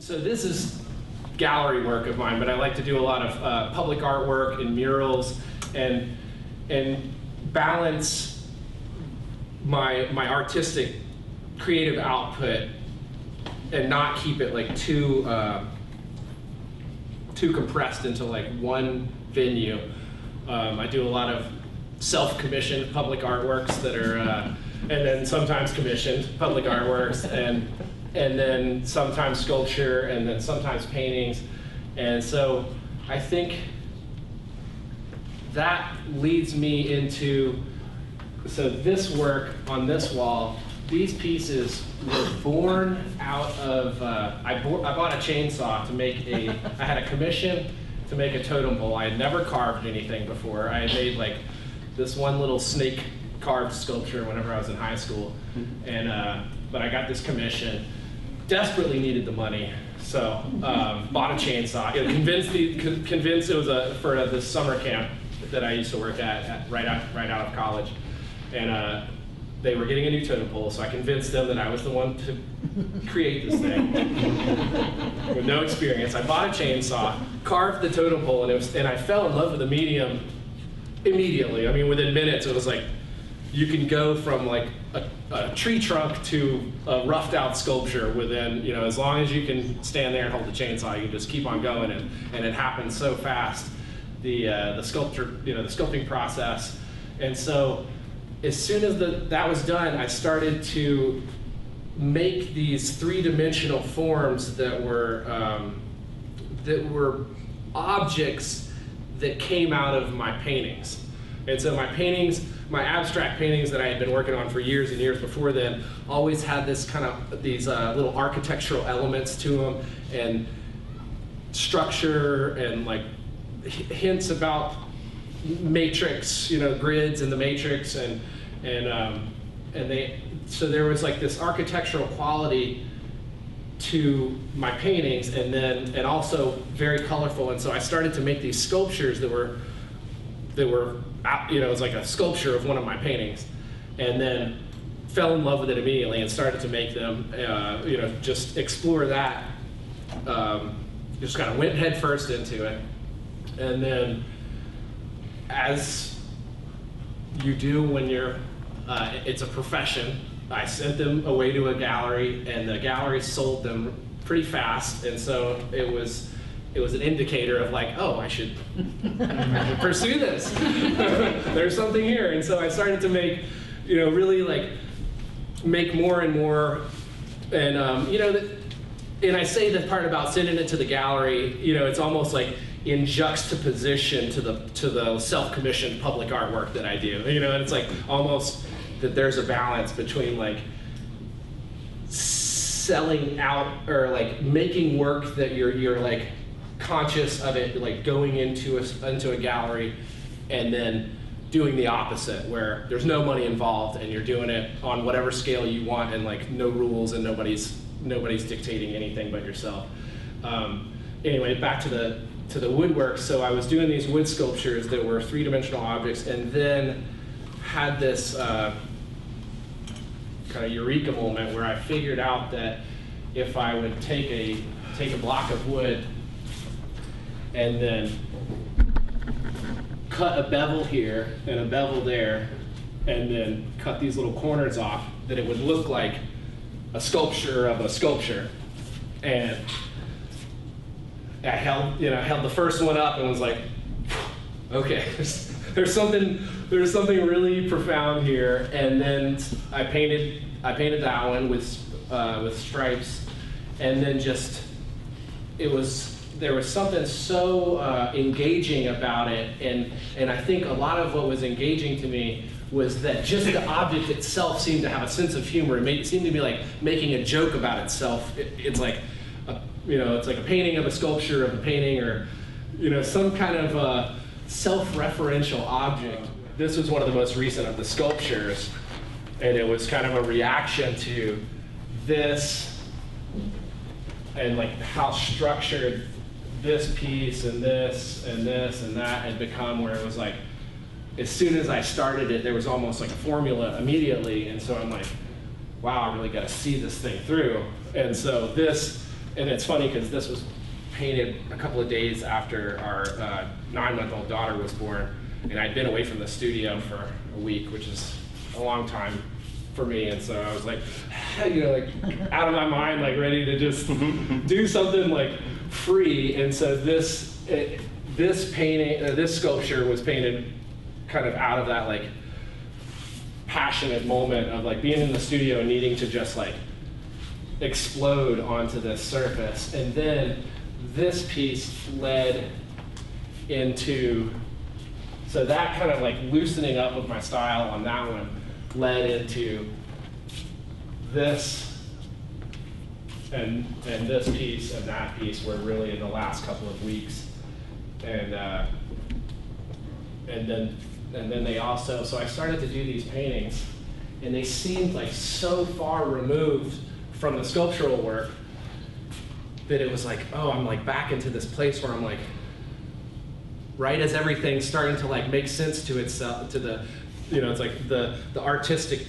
So this is gallery work of mine, but I like to do a lot of public artwork and murals, and balance my artistic creative output and not keep it like too compressed into like one venue. I do a lot of self-commissioned public artworks that are, and then sometimes commissioned public artworks, and then sometimes sculpture, and then sometimes paintings. And so I think that leads me into, so this work on this wall, these pieces were born out of, I bought a chainsaw to make I had a commission to make a totem pole. I had never carved anything before. I had made like this one little snake carved sculpture whenever I was in high school. And, but I got this commission, desperately needed the money. So bought a chainsaw. Convinced it was for this summer camp that I used to work at right out of college. And they were getting a new totem pole, so I convinced them that I was the one to create this thing with no experience. I bought a chainsaw, carved the totem pole, and I fell in love with the medium immediately. I mean, within minutes, it was like, you can go from like a tree trunk to a roughed out sculpture within, you know, as long as you can stand there and hold the chainsaw, you can just keep on going, and it happens so fast. The sculpture, you know, the sculpting process. And so as soon as that was done, I started to make these three-dimensional forms that were objects that came out of my paintings. And so my paintings, my abstract paintings that I had been working on for years and years before then, always had this kind of, these little architectural elements to them, and structure, and like hints about matrix, you know, grids in the matrix, so there was like this architectural quality to my paintings, and also very colorful. And so I started to make these sculptures that were, you know, it was like a sculpture of one of my paintings, and then fell in love with it immediately and started to make them, you know, just explore that. Just kind of went head first into it. And then, as you do when you're, it's a profession, I sent them away to a gallery, and the gallery sold them pretty fast. And so it was an indicator of like, oh, I should pursue this. There's something here. And so I started to make, you know, really like make more and more. And you know, and I say the part about sending it to the gallery, you know, it's almost like in juxtaposition to the self-commissioned public artwork that I do. You know, and it's like almost that there's a balance between like selling out, or like making work that you're like conscious of it, like going into a gallery, and then doing the opposite, where there's no money involved and you're doing it on whatever scale you want, and like no rules, and nobody's dictating anything but yourself. Anyway, back to the woodwork. So I was doing these wood sculptures that were three-dimensional objects, and then had this kind of eureka moment where I figured out that if I would take a block of wood and then cut a bevel here and a bevel there, and then cut these little corners off, that it would look like a sculpture of a sculpture. And I held the first one up and was like, okay, there's something really profound here. And then I painted that one with stripes, and then just there was something so engaging about it, and I think a lot of what was engaging to me was that just the object itself seemed to have a sense of humor. It seemed to be like making a joke about itself. It's like it's like a painting of a sculpture of a painting, or you know, some kind of self-referential object. This was one of the most recent of the sculptures, and it was kind of a reaction to this, and like how structured this piece and this and this and that had become, where it was like, as soon as I started it, there was almost like a formula immediately. And so I'm like, wow, I really got to see this thing through. And so this and it's funny because this was painted a couple of days after our 9-month-old daughter was born, and I'd been away from the studio for a week, which is a long time for me, and so I was like, like out of my mind, like ready to just do something like free. And so this painting, this sculpture was painted kind of out of that like passionate moment of like being in the studio and needing to just like explode onto this surface. And then this piece led into, so that kind of like loosening up of my style on that one led into this and this piece and that piece were really in the last couple of weeks. And then they also, so I started to do these paintings, and they seemed like so far removed from the sculptural work that it was like, oh, I'm like back into this place where I'm like, right as everything's starting to like make sense to itself, to the, it's like the artistic,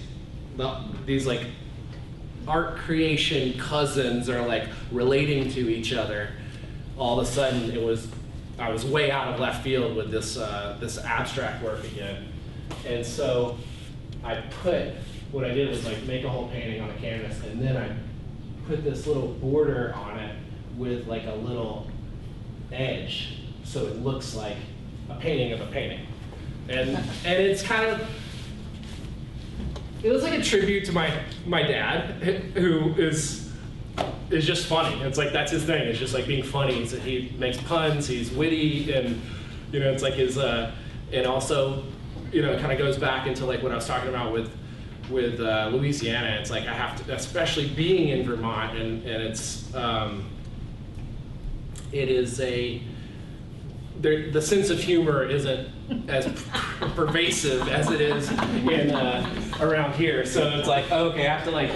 these like art creation cousins are like relating to each other. All of a sudden I was way out of left field with this this abstract work again. And so what I did was like make a whole painting on a canvas, and then I put this little border on it with like a little edge, so it looks like a painting of a painting. And it's kind of, it was like a tribute to my dad, who is just funny. It's like, that's his thing. It's just like being funny. He makes puns, he's witty, and it's like his, and also, it kind of goes back into like what I was talking about with Louisiana. It's like I have to, especially being in Vermont, and it's, it is the sense of humor isn't as pervasive as it is in around here. So it's like, okay, I have to like,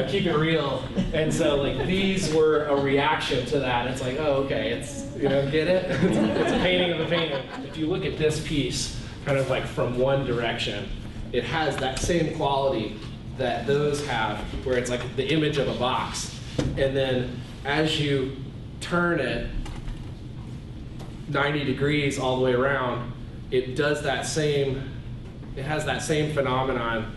keep it real. And so like these were a reaction to that. It's like, oh, okay, it's, get it? It's a painting of a painting. If you look at this piece, kind of like from one direction, it has that same quality that those have, where it's like the image of a box. And then as you turn it 90 degrees all the way around, it does that same, it has that same phenomenon.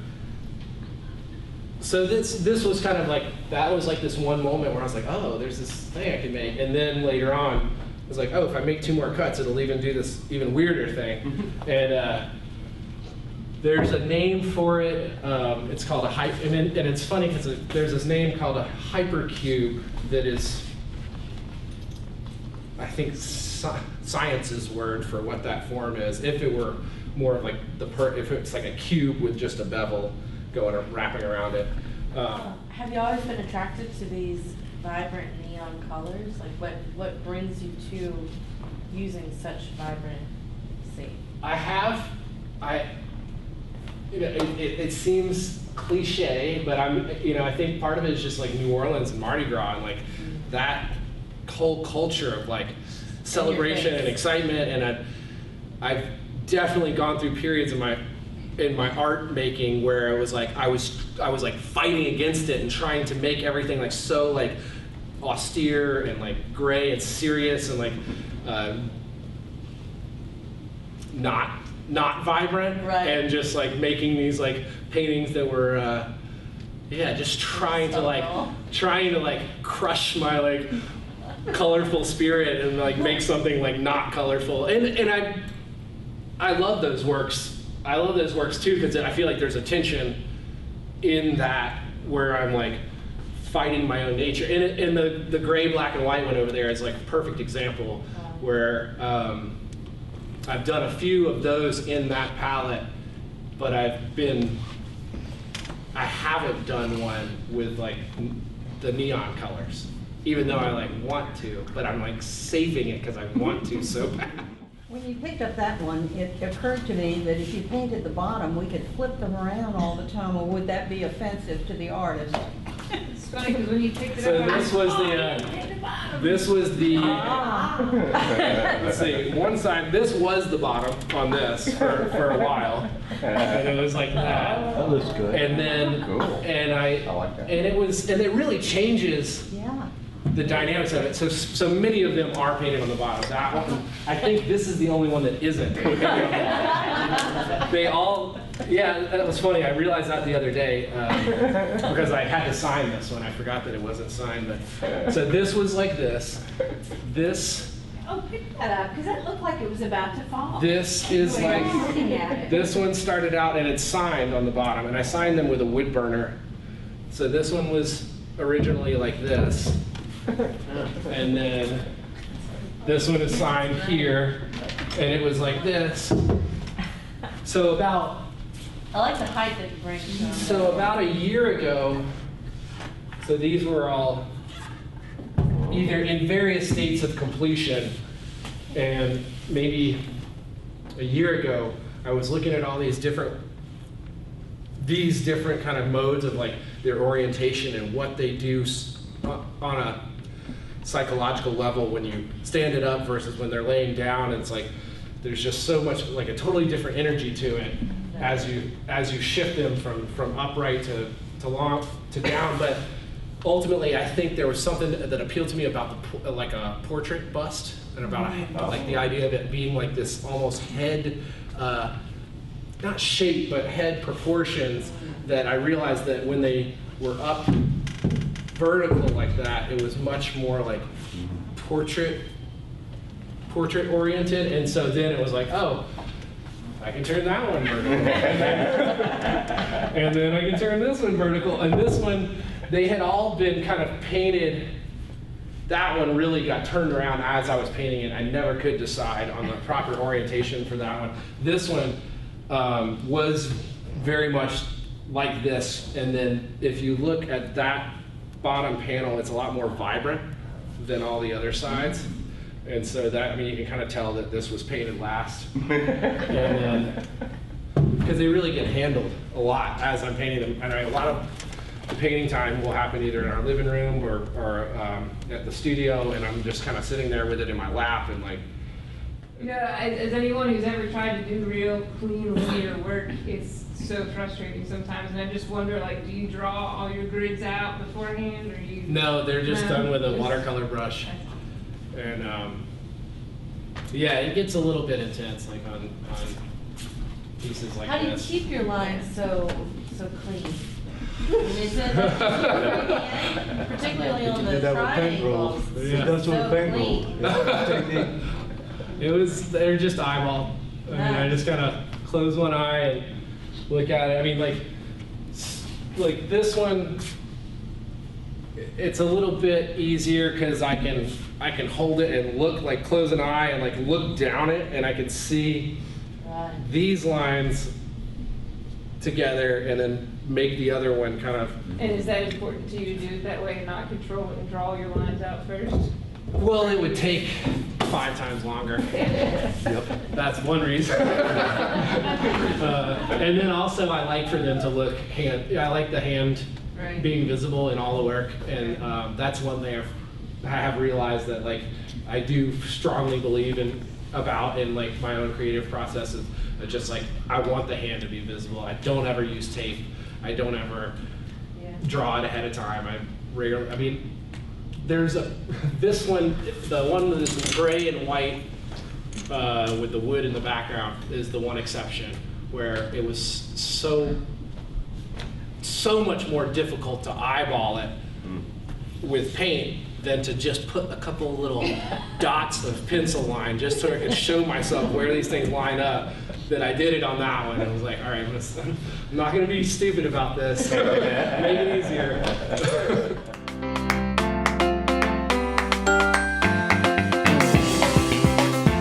So this was kind of like, that was like this one moment where I was like, oh, there's this thing I can make. And then later on, I was like, oh, if I make 2 more cuts, it'll even do this even weirder thing. And there's a name for it. It's called a and it's funny because there's this name called a hypercube that is, I think, science's word for what that form is. If it were more of like if it's like a cube with just a bevel going or wrapping around it. Have you always been attracted to these vibrant neon colors? Like what brings you to using such vibrancy? I have. It seems cliche, but I think part of it is just like New Orleans and Mardi Gras and like that whole culture of like celebration and excitement. And I've definitely gone through periods in my art making where it was like I was like fighting against it and trying to make everything like so like austere and like gray and serious and like not vibrant, right. And just like making these like paintings that were just trying to like crush my like colorful spirit and like make something like not colorful. And I love those works. I love those works too, because I feel like there's a tension in that where I'm like fighting my own nature. And the gray, black, and white one over there is like a perfect example where I've done a few of those in that palette, but I haven't done one with like the neon colors, even though I like want to, but I'm like saving it because I want to so bad. When you picked up that one, it occurred to me that if you painted the bottom, we could flip them around all the time, or would that be offensive to the artist? It's funny because when you picked it So up, this was the let's see, one side, this was the bottom on this for a while, and it was like that. That looks good. And then, Cool. and I like that. and it really changes. Yeah. the dynamics of it. So many of them are painted on the bottom. That one, I think this is the only one that isn't. They all, yeah, that was funny. I realized that the other day because I had to sign this one. I forgot that it wasn't signed. But so this was like this. This. Oh, pick that up, because that looked like it was about to fall. This is like, Looking at it. this one started out and it's signed on the bottom, and I signed them with a wood burner. So this one was originally like this, and then this one is signed here, and it was like this. So about, I like the height that you bring. so about a year ago, so these were all either in various states of completion, and maybe a year ago, I was looking at all these different kind of modes of like their orientation and what they do on a psychological level when you stand it up versus when they're laying down. And it's like, there's just so much, like a totally different energy to it as you shift them from upright to long to down. But ultimately, I think there was something that appealed to me about like a portrait bust, and about like the idea of it being like this almost head, not shape, but head proportions, that I realized that when they were up vertical like that, it was much more like portrait oriented. And so then it was like, oh, I can turn that one vertical. And then I can turn this one vertical. And this one, they had all been kind of painted. That one really got turned around as I was painting it. I never could decide on the proper orientation for that one. This one was very much like this. And then if you look at that bottom panel, it's a lot more vibrant than all the other sides. And so that, I mean, you can kind of tell that this was painted last. And because they really get handled a lot as I'm painting them. And a lot of the painting time will happen either in our living room or at the studio, and I'm just kind of sitting there with it in my lap and like. Yeah, as anyone who's ever tried to do real clean linear work, it's so frustrating sometimes. And I just wonder, like, do you draw all your grids out beforehand, or you? No, they're just done with a watercolor brush. And yeah, it gets a little bit intense, like on pieces like How do you this. keep your lines so clean? Is it like, particularly on the triangles? Yeah. That's what So paint rolls. They're just eyeball. I mean, I just kind of close one eye and look at it. I mean, like this one, it's a little bit easier because I can hold it and look, like close an eye and like look down it, and I can see these lines together and then make the other one kind of. And is that important to you to do it that way and not control it and draw your lines out first? Well, it would take 5 times longer. Yep. That's one reason. And then also I like for them to look I like the hand Right. being visible in all the work, and that's one thing I have realized that like I do strongly believe in like my own creative processes. Just like I want the hand to be visible. I don't ever use tape. I don't ever draw it ahead of time. I mean, there's this one, the one that is gray and white with the wood in the background is the one exception where it was so much more difficult to eyeball it with paint than to just put a couple of little dots of pencil line just so I could show myself where these things line up, that I did it on that one. I was like, all right, I'm not going to be stupid about this. Make it easier.